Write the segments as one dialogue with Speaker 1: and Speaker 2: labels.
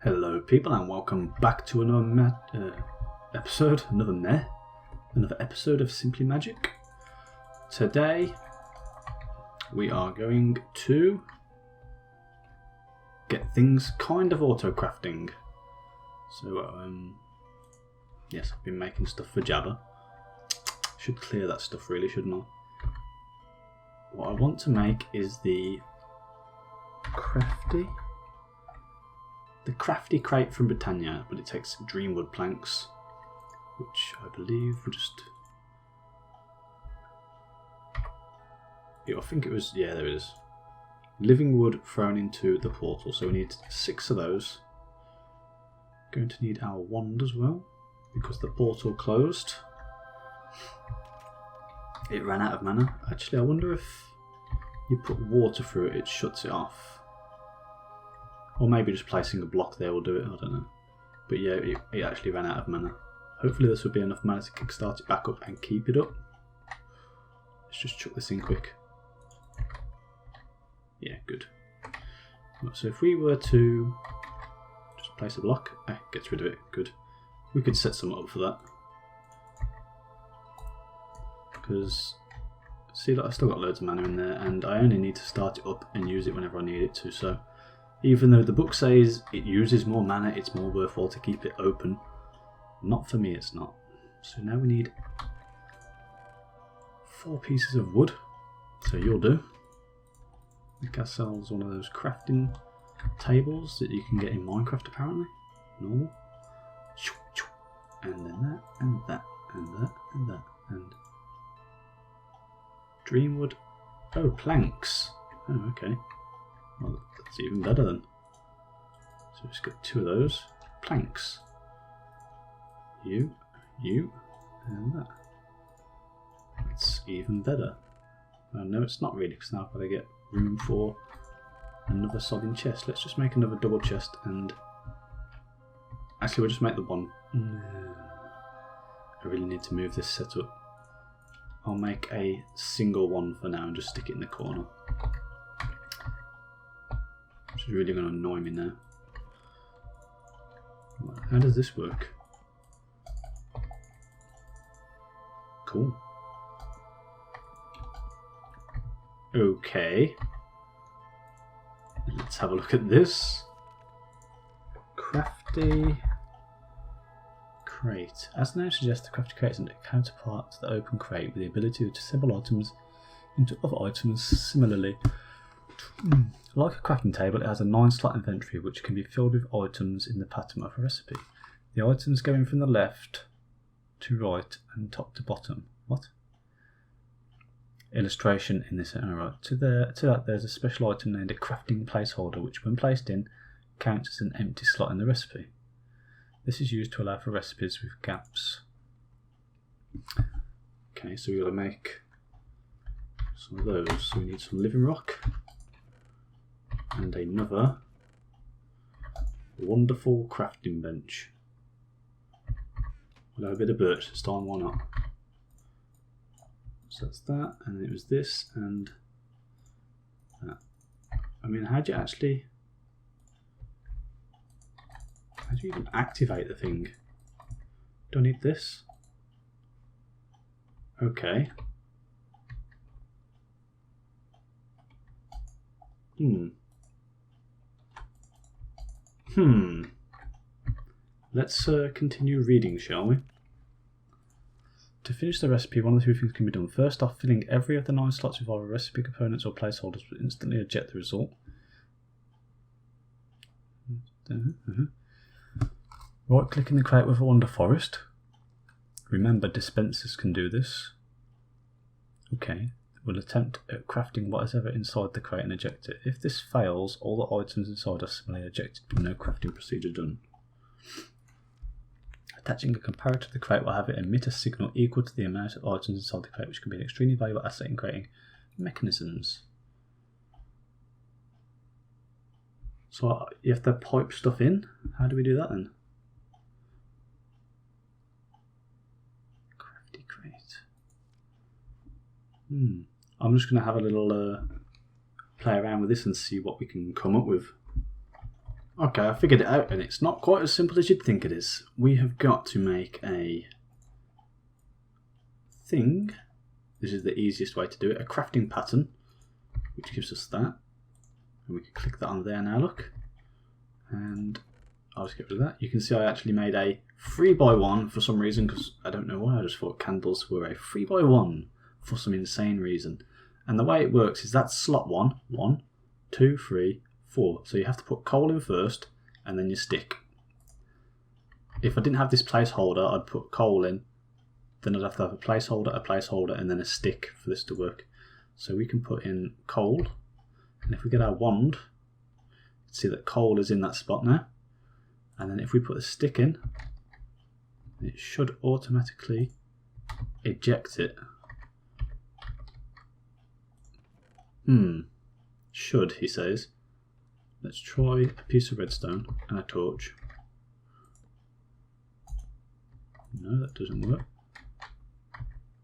Speaker 1: Hello people and welcome back to another episode of Simply Magic. Today we are going to get things kind of auto-crafting. So yes, I've been making stuff for JABBA. Should clear that stuff really, shouldn't I? What I want to make is the Crafty crate from Botania, but it takes dreamwood planks, which I believe were just... yeah, I think it was... yeah, there it is. Living wood thrown into the portal, so we need 6 of those. Going to need our wand as well, because the portal closed. It ran out of mana. Actually, I wonder if you put water through it, it shuts it off. Or maybe just placing a block there will do it, I don't know. But yeah, it actually ran out of mana. Hopefully this will be enough mana to kickstart it back up and keep it up. Let's just chuck this in quick. Yeah, good. So if we were to just place a block, it gets rid of it, good. We could set some up for that. Because, see, like, I've still got loads of mana in there and I only need to start it up and use it whenever I need it to, so... even though the book says it uses more mana, it's more worthwhile to keep it open. Not for me, it's not. So now we need 4 pieces of wood. So you'll do. Nuchaz sells one of those crafting tables that you can get in Minecraft apparently. Normal. And then that, and that, and that, and that, and... Dreamwood. Oh, planks. Oh, okay. Well, that's even better then. So just get 2 of those planks. You, and that. It's even better. No, it's not really, because now I've got to get room for another sodding chest. Let's just make another double chest and... actually, we'll just make the one. I really need to move this setup. I'll make a single one for now and just stick it in the corner. Which is really going to annoy me now. How does this work? Cool. Okay. Let's have a look at this. Crafty crate. As the name suggests, the crafty crate is a counterpart to the open crate with the ability to assemble items into other items similarly. Like a crafting table, it has a 9-slot inventory which can be filled with items in the pattern of a recipe. The items going from the left to right and top to bottom. What? Illustration in this. Alright. To that there's a special item named a crafting placeholder which when placed in counts as an empty slot in the recipe. This is used to allow for recipes with gaps. Okay, so we've got to make some of those. So we need some living rock. And another wonderful crafting bench. We'll have a bit of birch this time, why not? So that's that, and it was this and that. I mean, how do you even activate the thing? Do I need this? Okay. Let's continue reading, shall we? To finish the recipe, one of the 2 things can be done. First off, filling every of the 9 slots with either recipe components or placeholders will instantly eject the result. Right click in the crate with a wonder forest. Remember, dispensers can do this. Okay. We'll attempt at crafting whatever inside the crate and eject it. If this fails, all the items inside are similarly ejected with no crafting procedure done. Attaching a comparator to the crate will have it emit a signal equal to the amount of items inside the crate, which can be an extremely valuable asset in creating mechanisms. So you have to pipe stuff in? How do we do that then? Crafty crate. I'm just going to have a little play around with this and see what we can come up with. Okay, I figured it out, and it's not quite as simple as you'd think it is. We have got to make a thing. This is the easiest way to do it. A crafting pattern, which gives us that. And we can click that on there now, look. And I'll just get rid of that. You can see I actually made a 3x1 for some reason, because I don't know why, I just thought candles were a 3x1 for some insane reason. And the way it works is that's slot 1, 1, 2, 3, 4. So you have to put coal in first, and then your stick. If I didn't have this placeholder, I'd put coal in, then I'd have to have a placeholder, and then a stick for this to work. So we can put in coal, and if we get our wand, see that coal is in that spot now. And then if we put a stick in, it should automatically eject it. Should, he says. Let's try a piece of redstone and a torch. No, that doesn't work.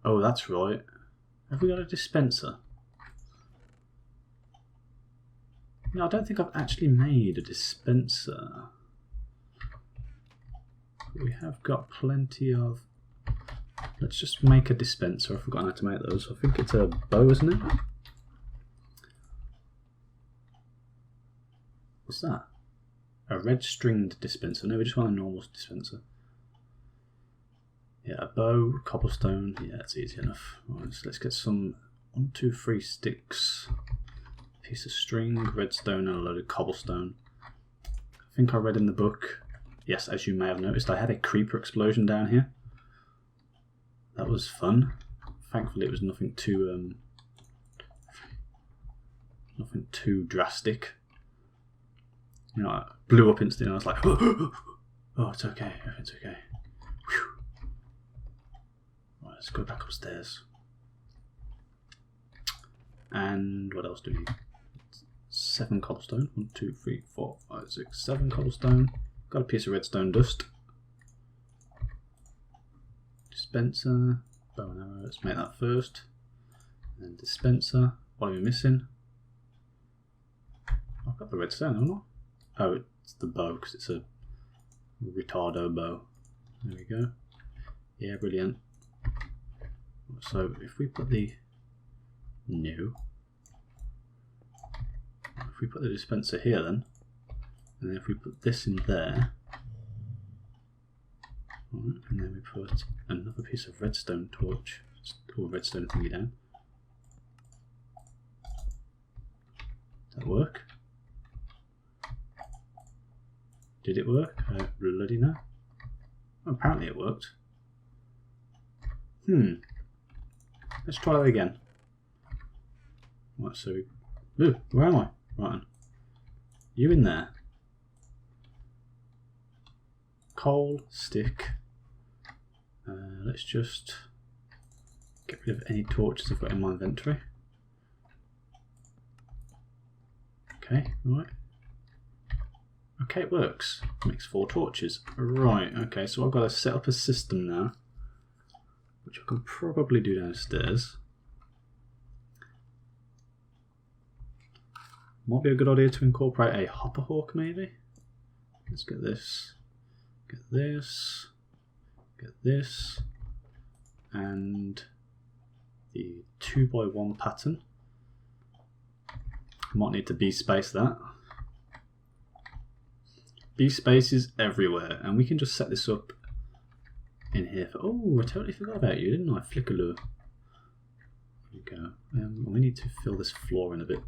Speaker 1: Oh, that's right. Have we got a dispenser? No, I don't think I've actually made a dispenser. We have got plenty of... Let's just make a dispenser. I've forgotten how to make those. I think it's a bow, isn't it? What's that? A red stringed dispenser. No, we just want a normal dispenser. Yeah, a bow, cobblestone. Yeah, that's easy enough. Right, so let's get some 1, 2, 3 sticks. Piece of string, redstone, and a load of cobblestone. I think I read in the book, yes, as you may have noticed, I had a creeper explosion down here. That was fun. Thankfully, it was nothing too drastic. You know, I blew up instantly, and I was like, oh, it's okay, everything's okay. Whew. Right, let's go back upstairs. And what else do we need? 7 cobblestone. 1, 2, 3, 4, 5, 6, 7 cobblestone. Got a piece of redstone dust. Dispenser. Bow and arrow. Let's make that first. And then dispenser. What are we missing? I've got the redstone, haven't I? Oh, it's the bow because it's a retardo bow. There we go. Yeah, brilliant. So if we put the if we put the dispenser here then, and then if we put this in there, right, and then we put another piece of redstone torch, or redstone thingy down. Does that work? Did it work? I don't bloody know. Well, apparently it worked. Let's try that again. Right, so where am I? Right, you in there. Coal, stick. Let's just get rid of any torches I've got in my inventory. Okay, right. Okay, it works. Makes 4 torches. Right, okay, so I've got to set up a system now, which I can probably do downstairs. Might be a good idea to incorporate a hopper hawk, maybe. Let's get this, get this, get this, and the 2x1 pattern. Might need to B-space that. B-space is everywhere, and we can just set this up in here. Oh, I totally forgot about you, didn't I? Flickaloo. There we go. We need to fill this floor in a bit.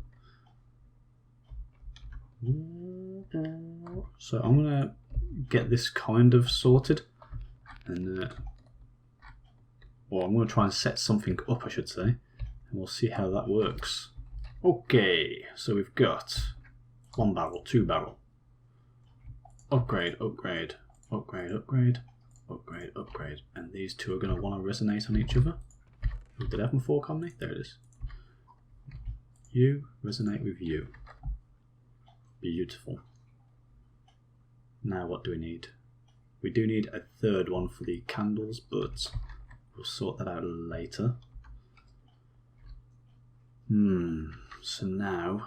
Speaker 1: So I'm gonna get this kind of sorted, and or I'm gonna try and set something up, I should say, and we'll see how that works. Okay, so we've got 1 barrel, 2 barrel. Upgrade, upgrade, upgrade, upgrade, upgrade, upgrade. And these two are going to want to resonate on each other. Did I have my fork on me? There it is. You resonate with you. Beautiful. Now what do we need? We do need a 3rd one for the candles, but we'll sort that out later. So now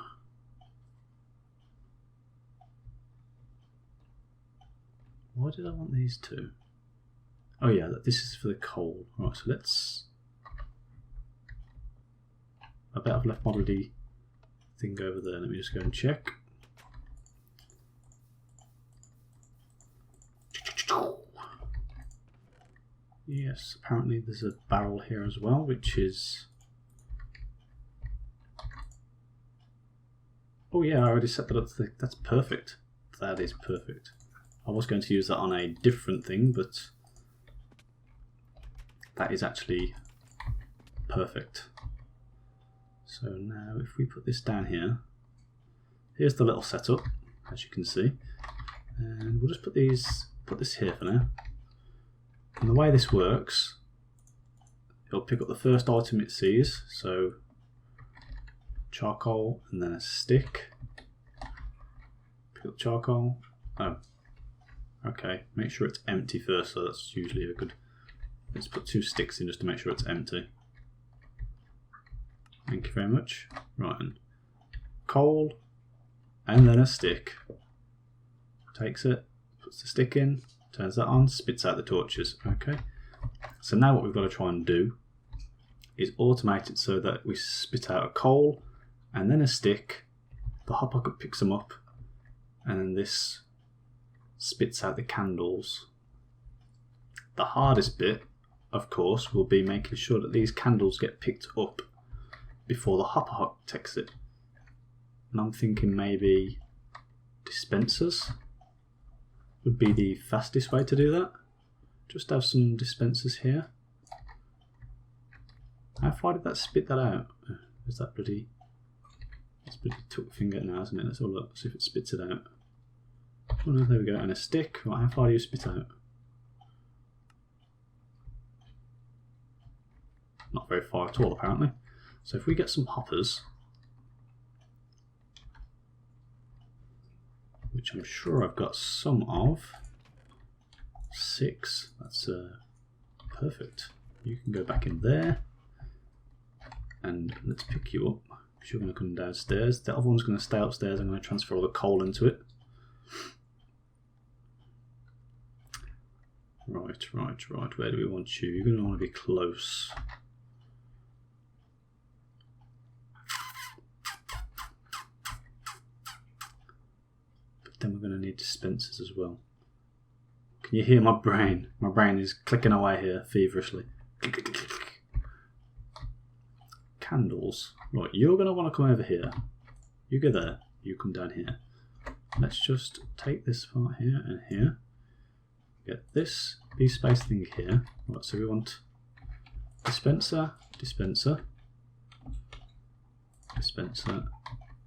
Speaker 1: What did I want these to? Oh yeah, this is for the coal. Right, so let's... I bet I've left my bloody thing over there. Let me just go and check. Yes, apparently there's a barrel here as well, which is... Oh yeah, I already set that up. That's perfect. That is perfect. I was going to use that on a different thing, but that is actually perfect. So now if we put this down here, here's the little setup, as you can see. And we'll just put this here for now. And the way this works, it'll pick up the first item it sees, so charcoal and then a stick. Pick up charcoal. Oh, okay. Make sure it's empty first, so that's usually a good... Let's put 2 sticks in just to make sure it's empty. Thank you very much. Right, and coal and then a stick. Takes it, puts the stick in, turns that on, spits out the torches. Okay. So now what we've got to try and do is automate it so that we spit out a coal and then a stick. The hot pocket picks them up, and then this spits out the candles. The hardest bit, of course, will be making sure that these candles get picked up before the hopper hop takes it. And I'm thinking maybe dispensers would be the fastest way to do that. Just have some dispensers here. How far did that spit that out? Is that bloody... That's bloody tuck finger now, isn't it? Let's have a look, see if it spits it out. Oh no, there we go, and a stick. Right, how far do you spit out? Not very far at all, apparently. So if we get some hoppers, which I'm sure I've got some of, 6, that's perfect. You can go back in there, and let's pick you up, because you're going to come downstairs. The other one's going to stay upstairs. I'm going to transfer all the coal into it. Right, where do we want you? You're going to want to be close. Then we're going to need dispensers as well. Can you hear my brain? My brain is clicking away here feverishly. Candles. Right, you're going to want to come over here. You go there. You come down here. Let's just take this part here and here. Get this space thing here. Right, so we want dispenser, dispenser, dispenser,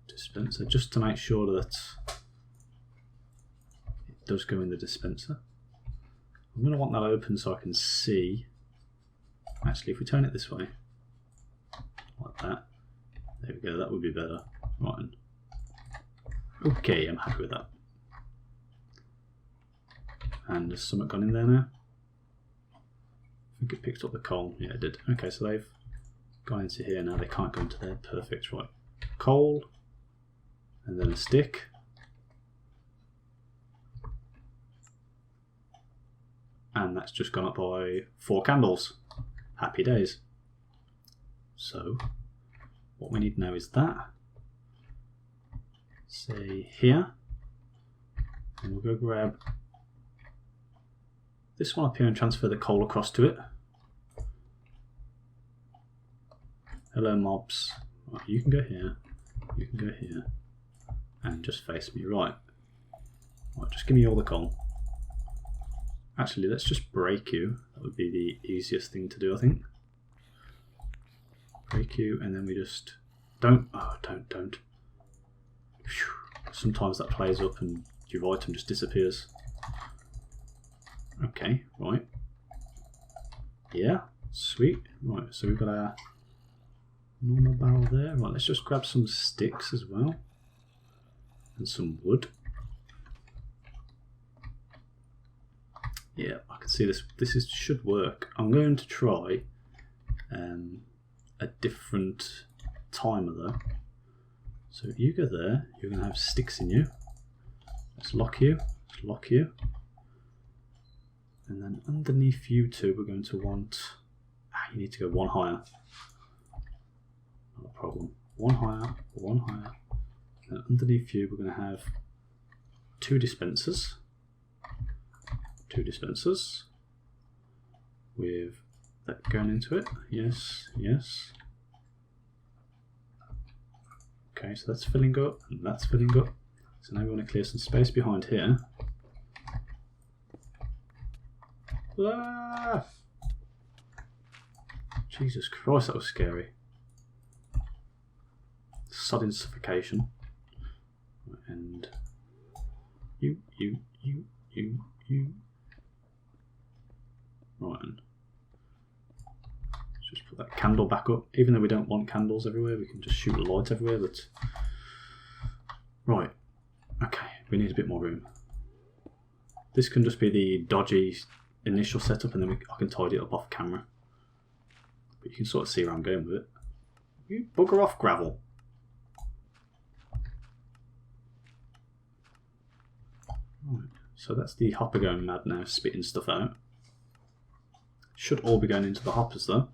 Speaker 1: dispenser, just to make sure that does go in the dispenser. I'm going to want that open so I can see. Actually, if we turn it this way, like that, there we go, that would be better. Right. Okay, I'm happy with that. And there's something gone in there now. I think it picked up the coal. Yeah, it did. Okay, so they've gone into here now. They can't go into there. Perfect. Right. Coal, and then a stick. And that's just gone up by 4 candles. Happy days. So, what we need now is that. Say here. And we'll go grab this one up here and transfer the coal across to it. Hello mobs. Right, you can go here. You can go here. And just face me. Right. Right, just give me all the coal. Actually, let's just break you. That would be the easiest thing to do, I think. Break you, and then we just don't. Oh, don't. Whew. Sometimes that plays up and your item just disappears. Okay, right. Yeah, sweet. Right, so we've got our normal barrel there. Right, let's just grab some sticks as well. And some wood. Yeah, I can see this. Should work. I'm going to try a different timer though. So you go there. You're going to have sticks in you. Let's lock you. Let's lock you. And then underneath you two, we're going to want... you need to go one higher. Not a problem. One higher, one higher. And underneath you, we're going to have 2 dispensers. 2 dispensers. With that going into it. Yes, yes. Okay, so that's filling up, and that's filling up. So now we want to clear some space behind here. Ah! Jesus Christ, that was scary. Sudden suffocation. And you. Right. Let's just put that candle back up. Even though we don't want candles everywhere, we can just shoot a light everywhere. But right. Okay, we need a bit more room. This can just be the dodgy initial setup, and then I can tidy it up off camera. But you can sort of see where I'm going with it. You bugger off, gravel. Right, so that's the hopper going mad now, spitting stuff out. Should all be going into the hoppers though.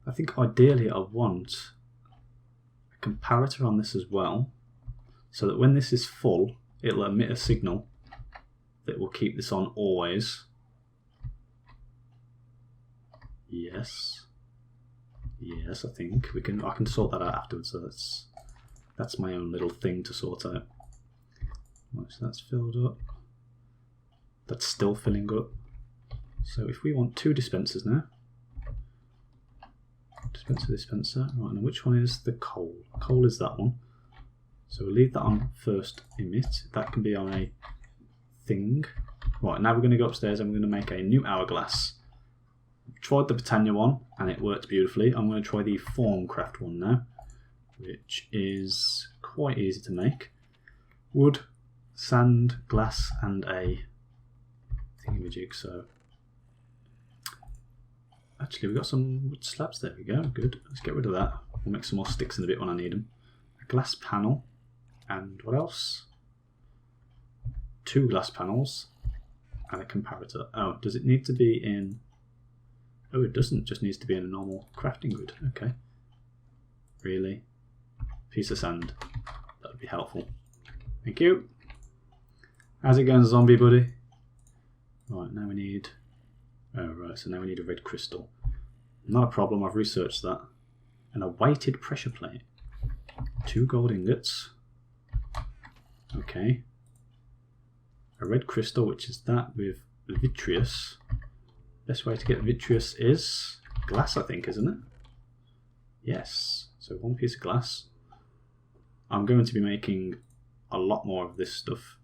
Speaker 1: I think ideally I want a comparator on this as well, so that when this is full, it'll emit a signal that will keep this on always. Yes. Yes, I think I can sort that out afterwards. So that's my own little thing to sort out. Right, so that's filled up. That's still filling up. So if we want 2 dispensers now. Dispenser. Right, and which one is the coal? Coal is that one. So we'll leave that on first emit. That can be on a thing. Right, now we're going to go upstairs and we're going to make a new hourglass. Tried the Botania one and it worked beautifully. I'm going to try the Thaumcraft one now, which is quite easy to make. Wood, sand, glass, and a thingamajig. So actually we've got some wood slabs. There we go. Good. Let's get rid of that. We'll make some more sticks in a bit when I need them. A glass panel, and what else? 2 glass panels and a comparator. Oh, does it need to be in... Oh, it doesn't. Just needs to be in a normal crafting grid. Okay. Really? Piece of sand. That would be helpful. Thank you. How's it going, zombie buddy? Right, now we need... Oh, right, so now we need a red crystal. Not a problem, I've researched that. And a weighted pressure plate. 2 gold ingots. Okay. A red crystal, which is that with vitreous. Best way to get vitreous is glass, I think, isn't it? Yes. So 1 piece of glass. I'm going to be making a lot more of this stuff.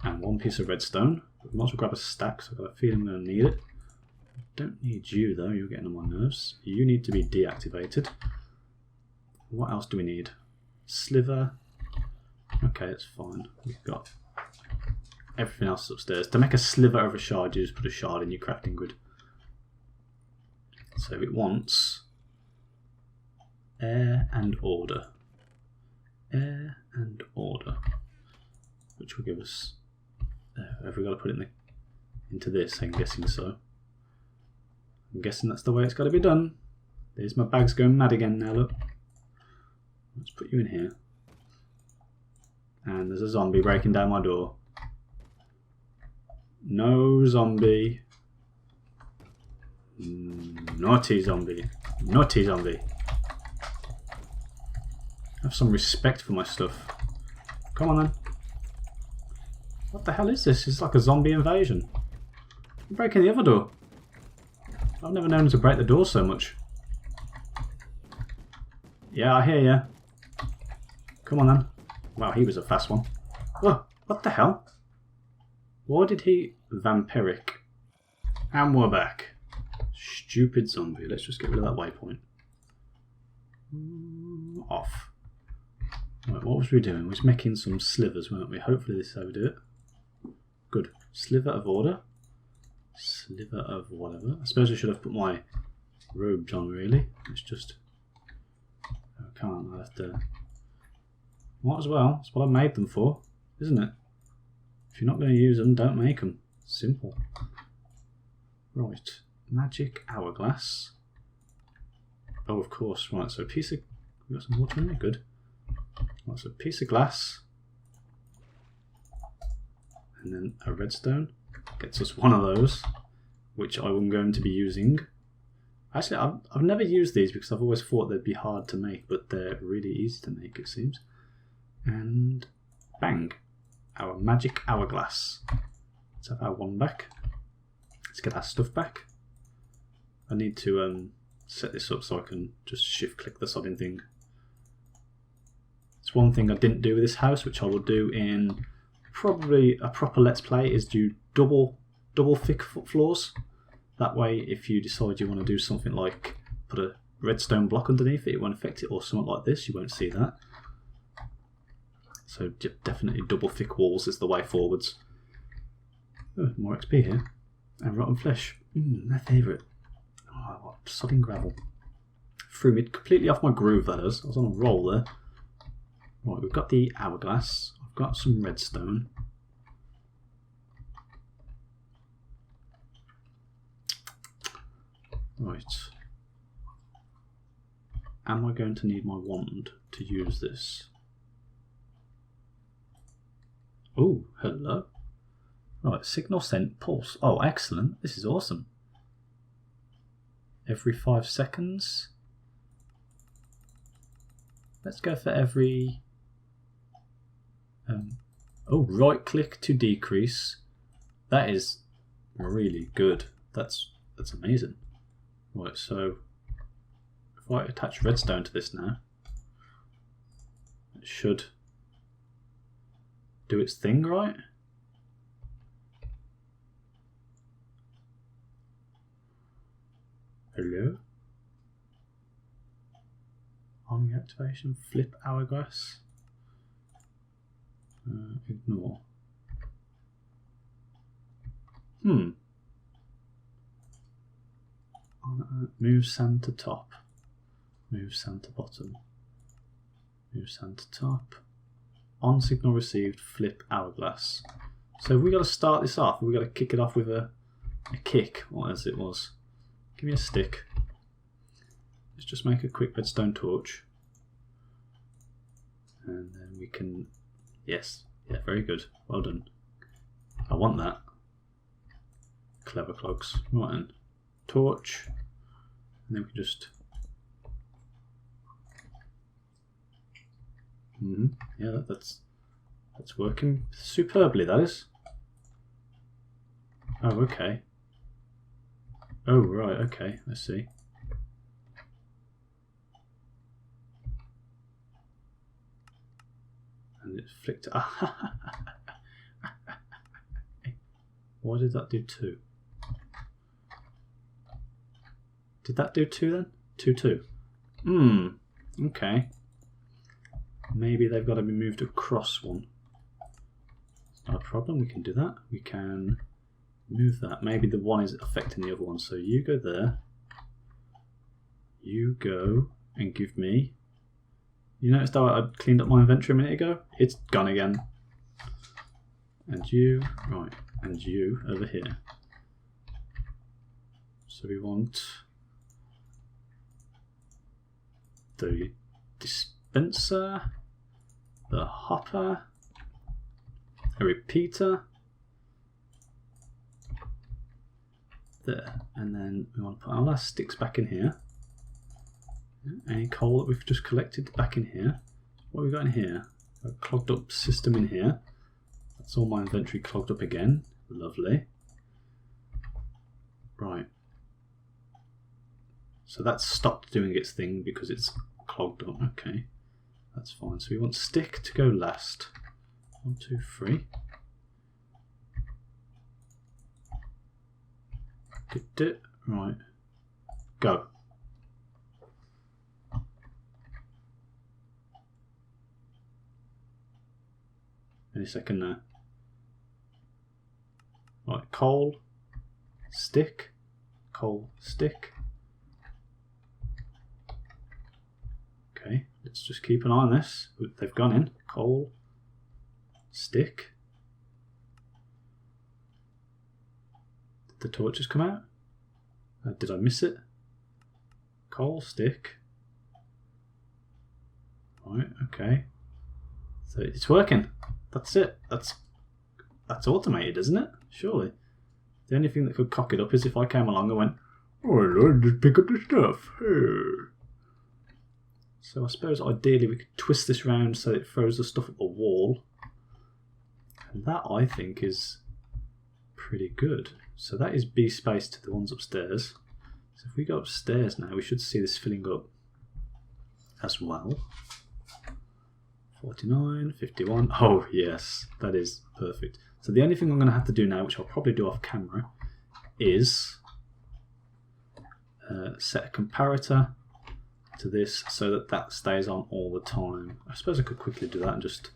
Speaker 1: And 1 piece of redstone. We might as well grab a stack, so I've got a feeling I'm going to need it. Don't need you though, you're getting on my nerves. You need to be deactivated. What else do we need? Sliver. Okay, it's fine. We've got everything else upstairs. To make a sliver of a shard, you just put a shard in your crafting grid. So it wants air and order. Air and order. Which will give us... have we got to put it into this? I'm guessing so. I'm guessing that's the way it's got to be done. There's my bags going mad again now, look. Let's put you in here. And there's a zombie breaking down my door. No zombie. Naughty zombie. Naughty zombie. Have some respect for my stuff. Come on then. What the hell is this? It's like a zombie invasion. I'm breaking the other door. I've never known to break the door so much. Yeah, I hear ya. Come on then. Wow, he was a fast one. Oh, what the hell? Why did he... Vampiric. And we're back. Stupid zombie. Let's just get rid of that waypoint. Off. Right, what was we doing? We was making some slivers, weren't we? Hopefully this is how we do it. Good. Sliver of order. Sliver of whatever. I suppose I should have put my robes on, really. It's just... I can't. I have to Might as well. That's what I made them for, isn't it? If you're not going to use them, don't make them. Simple. Right. Magic Hourglass. Oh, of course. Right, so a piece of... We've got some water in there. Good. Right, so a piece of glass. And then a redstone. Gets us one of those, which I'm going to be using. Actually, I've never used these because I've always thought they'd be hard to make, but they're really easy to make, it seems. And bang, our magic hourglass. Let's have our one back. Let's get our stuff back. I need to set this up so I can just shift click the sodding thing. It's one thing I didn't do with this house, which I will do in probably a proper Let's Play, is do double thick floors. That way, if you decide you want to do something like put a redstone block underneath it, it won't affect it, or something like this, you won't see that. So definitely double thick walls is the way forwards. Oh, more XP here. And rotten flesh. My favourite. Oh, what sodding gravel. Threw me completely off my groove, that is. I was on a roll there. Right, we've got the hourglass. I've got some redstone. Right. Am I going to need my wand to use this? Oh, hello. Right, signal sent, pulse. Oh, excellent. This is awesome. Every 5 seconds. Let's go for every... oh, right click to decrease. That is really good. That's amazing. Right, so if I attach redstone to this now, it should do its thing, right? Hello? On reactivation, flip hourglass. Ignore. Move sand to top. Move sand to bottom. Move sand to top. On signal received, flip hourglass. So we got to start this off. We got to kick it off with a kick, or as it was. Give me a stick. Let's just make a quick redstone torch. And then we can... Yes. Yeah, very good. Well done. I want that. Clever clogs. Right then. Torch. And then we can just... Yeah, that's working superbly, that is. Oh, okay. Oh, right, okay, I see. And it flicked. Why did that do 2? Did that do 2 then? 2. Okay. Maybe they've got to be moved across one. It's not a problem, we can do that. We can move that. Maybe the one is affecting the other one. So you go there. You go and give me... You noticed how I cleaned up my inventory a minute ago? It's gone again. And you, right, and you over here. So we want the dispenser, the hopper, a repeater, there, and then we want to put our last sticks back in here. Any coal that we've just collected back in here. What have we got in here? A clogged up system in here. That's all my inventory clogged up again. Lovely. Right. So that's stopped doing its thing because it's clogged up. Okay. That's fine. So we want stick to go last. 1, 2, 3. Right. Go. Any second there. Right, coal, stick, coal, stick. Okay, let's just keep an eye on this. They've gone in. Coal, stick. Did the torches come out? Did I miss it? Coal, stick. Right, okay. So it's working. That's it. That's automated, isn't it? Surely. The only thing that could cock it up is if I came along and went, oh, I'll just pick up the stuff. Hey. So I suppose ideally we could twist this round so it throws the stuff at the wall. And that, I think, is pretty good. So that is B space to the ones upstairs. So if we go upstairs now, we should see this filling up as well. 49, 51. Oh, yes, that is perfect. So the only thing I'm going to have to do now, which I'll probably do off camera, is set a comparator to this so that that stays on all the time. I suppose I could quickly do that and just...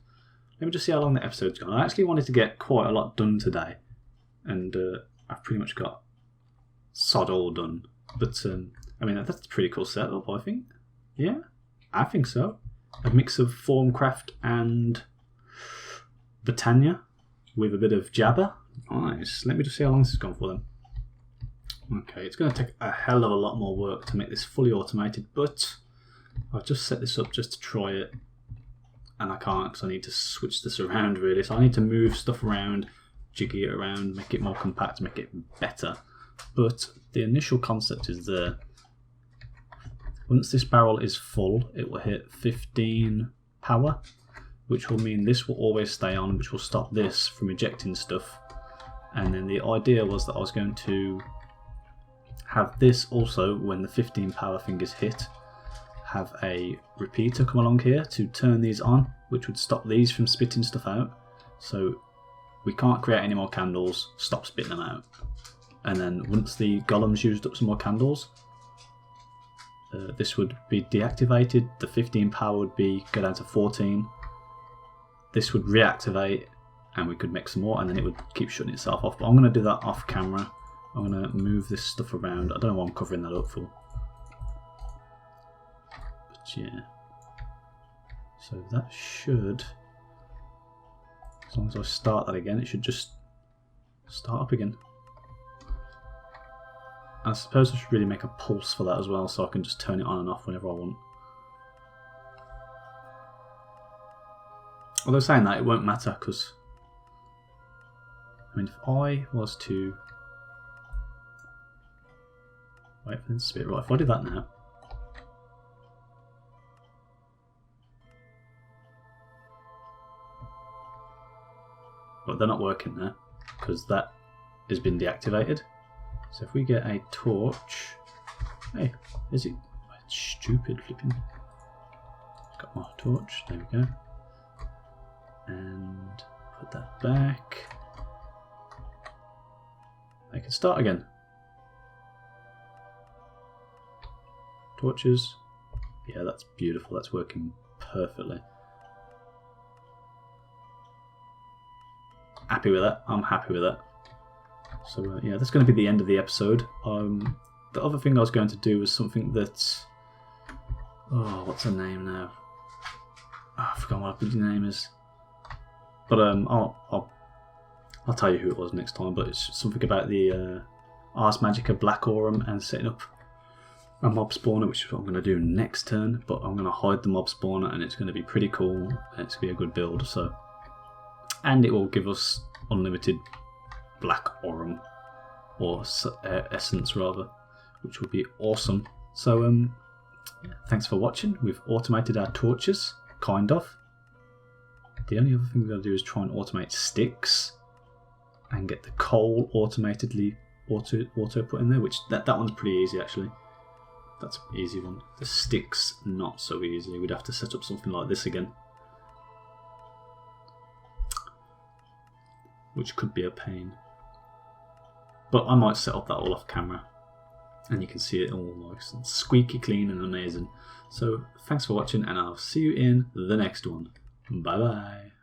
Speaker 1: Let me just see how long the episode's gone. I actually wanted to get quite a lot done today. And I've pretty much got sod all done. But, I mean, that's a pretty cool setup, I think. Yeah, I think so. A mix of Thaumcraft and Botania with a bit of JABBA. Nice. Let me just see how long this has gone for then. Okay, it's going to take a hell of a lot more work to make this fully automated, but I've just set this up just to try it. And I can't because I need to switch this around really. So I need to move stuff around, jiggy it around, make it more compact, make it better. But the initial concept is there. Once this barrel is full, it will hit 15 power, which will mean this will always stay on, which will stop this from ejecting stuff. And then the idea was that I was going to have this also, when the 15 power thing is hit, have a repeater come along here to turn these on, which would stop these from spitting stuff out. So we can't create any more candles, stop spitting them out. And then once the golem's used up some more candles, this would be deactivated, the 15 power would go down to 14, this would reactivate and we could make some more and then it would keep shutting itself off. But I'm going to do that off camera. I'm going to move this stuff around. I don't know what I'm covering that up for. But yeah. So that should, as long as I start that again, it should just start up again. I suppose I should really make a pulse for that as well, so I can just turn it on and off whenever I want. Although saying that, it won't matter, because I mean, if I was to wait for this to spit, right, if I do that now, but they're not working there, because that has been deactivated. So if we get a torch, hey, is it stupid flipping? Got my torch, there we go. And put that back. I can start again. Torches. Yeah, that's beautiful, that's working perfectly. Happy with that, I'm happy with that. So yeah, that's going to be the end of the episode. The other thing I was going to do was something that... Oh, what's her name now? Oh, I forgot what her name is. But I'll tell you who it was next time. But it's something about the Ars Magica Black Aurum and setting up a mob spawner, which is what I'm going to do next turn. But I'm going to hide the mob spawner, and it's going to be pretty cool. And it's going to be a good build. So, and it will give us unlimited Black Aurum, or essence rather, which will be awesome. So thanks for watching. We've automated our torches, kind of. The only other thing we're going to do is try and automate sticks and get the coal automatedly auto put in there, which that one's pretty easy actually. That's an easy one. The sticks, not so easy. We'd have to set up something like this again, which could be a pain. But I might set up that all off camera and you can see it all nice and squeaky clean and amazing. So thanks for watching, and I'll see you in the next one. Bye bye.